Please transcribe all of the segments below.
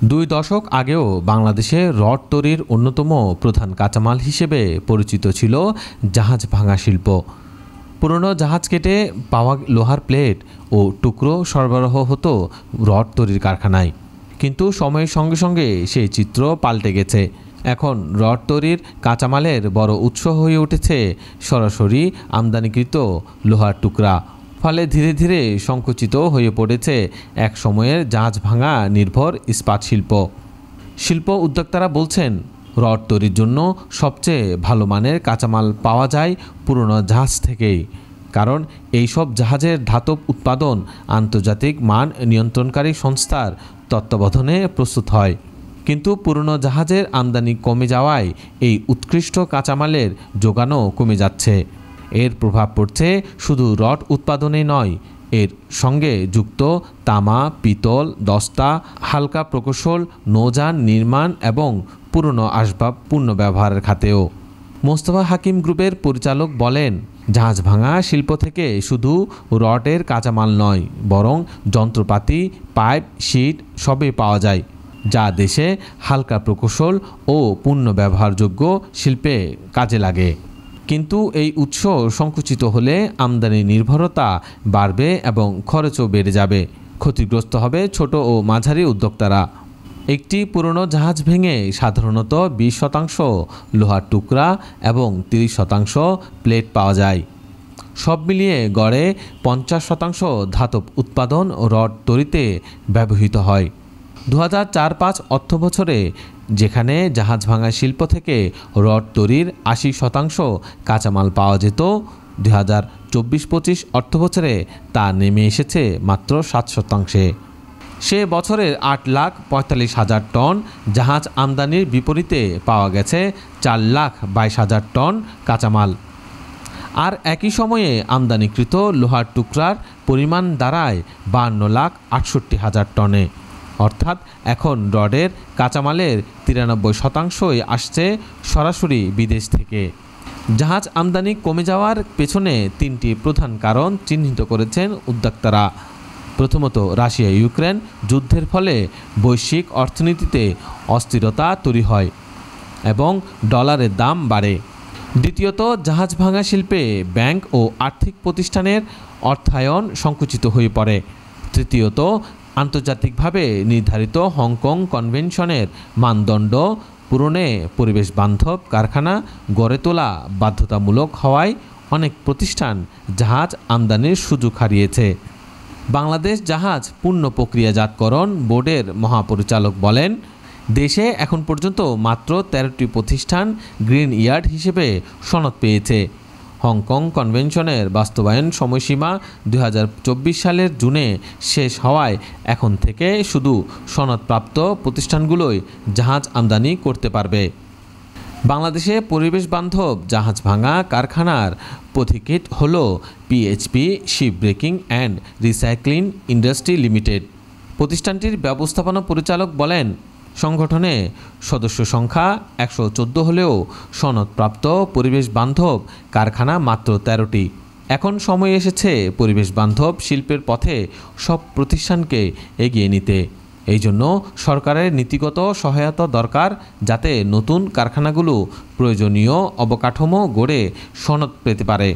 দুই দশক আগেও বাংলাদেশে রড তৈরির অন্যতম প্রধান কাঁচামাল হিসেবে পরিচিত ছিল জাহাজ ভাঙা শিল্প। পুরনো জাহাজ কেটে পাওয়া লোহার প্লেট ও টুকরো সরবরাহ হতো রড তৈরির কারখানায়। কিন্তু সময়ের সঙ্গে সঙ্গে সেই চিত্র পাল্টে গেছে। এখন রড তৈরির কাঁচামালের বড় উৎস হয়ে উঠেছে সরাসরি আমদানিকৃত লোহার টুকরা। ফলে ধীরে ধীরে সংকুচিত হয়ে পড়েছে এক সময়ের জাহাজ ভাঙা নির্ভর ইস্পাত শিল্প উদ্যোক্তারা বলছেন, রড তৈরির জন্য সবচেয়ে ভালো মানের কাঁচামাল পাওয়া যায় পুরনো জাহাজ থেকেই। কারণ এইসব জাহাজের ধাতব উৎপাদন আন্তর্জাতিক মান নিয়ন্ত্রণকারী সংস্থার তত্ত্বাবধানে প্রস্তুত হয়। কিন্তু পুরনো জাহাজের আমদানি কমে যাওয়ায় এই উৎকৃষ্ট কাঁচামালের যোগানও কমে যাচ্ছে। এর প্রভাব পড়ছে শুধু রড উৎপাদনে নয়, এর সঙ্গে যুক্ত তামা, পিতল, দস্তা, হালকা প্রকৌশল, নৌযান নির্মাণ এবং পুরনো আসবাব পুনর্ব্যবহারের খাতেও। মোস্তফা হাকিম গ্রুপের পরিচালক বলেন, জাহাজ ভাঙা শিল্প থেকে শুধু রডের কাঁচামাল নয়, বরং যন্ত্রপাতি, পাইপ, শীট সবই পাওয়া যায়, যা দেশে হালকা প্রকৌশল ও পুনর্ব্যবহারযোগ্য শিল্পে কাজে লাগে। কিন্তু এই উৎস সংকুচিত হলে আমদানি নির্ভরতা বাড়বে এবং খরচও বেড়ে যাবে। ক্ষতিগ্রস্ত হবে ছোট ও মাঝারি উদ্যোক্তারা। একটি পুরনো জাহাজ ভেঙে সাধারণত 20% লোহার টুকরা এবং 30% প্লেট পাওয়া যায়। সব মিলিয়ে গড়ে 50% ধাতব উৎপাদন রড তৈরিতে ব্যবহৃত হয়। 2004-05 অর্থবছরে যেখানে জাহাজ ভাঙা শিল্প থেকে রড তৈরির 80% কাঁচামাল পাওয়া যেত, 2024-25 অর্থবছরে তা নেমে এসেছে মাত্র 7%। সে বছরের 8,45,000 টন জাহাজ আমদানির বিপরীতে পাওয়া গেছে 4,22,000 টন কাঁচামাল। আর একই সময়ে আমদানিকৃত লোহার টুকরার পরিমাণ দাঁড়ায় 52,68,000 টনে। অর্থাৎ এখন রডের কাঁচামালের 93%ই আসছে সরাসরি বিদেশ থেকে। জাহাজ আমদানি কমে যাওয়ার পেছনে 3টি প্রধান কারণ চিহ্নিত করেছেন উদ্যোক্তারা। প্রথমত, রাশিয়া ইউক্রেন যুদ্ধের ফলে বৈশ্বিক অর্থনীতিতে অস্থিরতা তৈরি হয় এবং ডলারের দাম বাড়ে। দ্বিতীয়ত, জাহাজ ভাঙা শিল্পে ব্যাংক ও আর্থিক প্রতিষ্ঠানের অর্থায়ন সংকুচিত হয়ে পড়ে। তৃতীয়ত, আন্তর্জাতিকভাবে নির্ধারিত হংকং কনভেনশনের মানদণ্ড পূরণে পরিবেশ বান্ধব কারখানা গড়ে তোলা বাধ্যতামূলক হওয়ায় অনেক প্রতিষ্ঠান জাহাজ আমদানির সুযোগ হারিয়েছে। বাংলাদেশ জাহাজ পূর্ণ প্রক্রিয়াজাতকরণ বোর্ডের মহাপরিচালক বলেন, দেশে এখন পর্যন্ত মাত্র 13টি প্রতিষ্ঠান গ্রিন ইয়ার্ড হিসেবে সনদ পেয়েছে। হংকং কনভেনশনের বাস্তবায়ন সময়সীমা 2024 সালের জুনে শেষ হওয়ায় এখন থেকে শুধু সনদপ্রাপ্ত প্রতিষ্ঠানগুলোই জাহাজ আমদানি করতে পারবে। বাংলাদেশে পরিবেশ বান্ধব জাহাজ ভাঙা কারখানার পথিকৃৎ হল PHP ship breaking and recycling industry limited. প্রতিষ্ঠানটির ব্যবস্থাপনা পরিচালক বলেন, সংগঠনে সদস্য সংখ্যা 114 হলেও সনদপ্রাপ্ত পরিবেশ বান্ধব কারখানা মাত্র 13টি। এখন সময় এসেছে পরিবেশ বান্ধব শিল্পের পথে সব প্রতিষ্ঠানকে এগিয়ে নিতে। এই জন্য সরকারের নীতিগত সহায়তা দরকার, যাতে নতুন কারখানাগুলো প্রয়োজনীয় অবকাঠামো গড়ে সনদ পেতে পারে।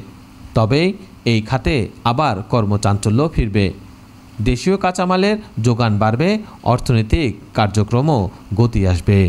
তবেই এই খাতে আবার কর্মচাঞ্চল্য ফিরবে, দেশীয় কাঁচামালের যোগান বাড়বে, অর্থনৈতিক কার্যক্রমও গতি আসবে।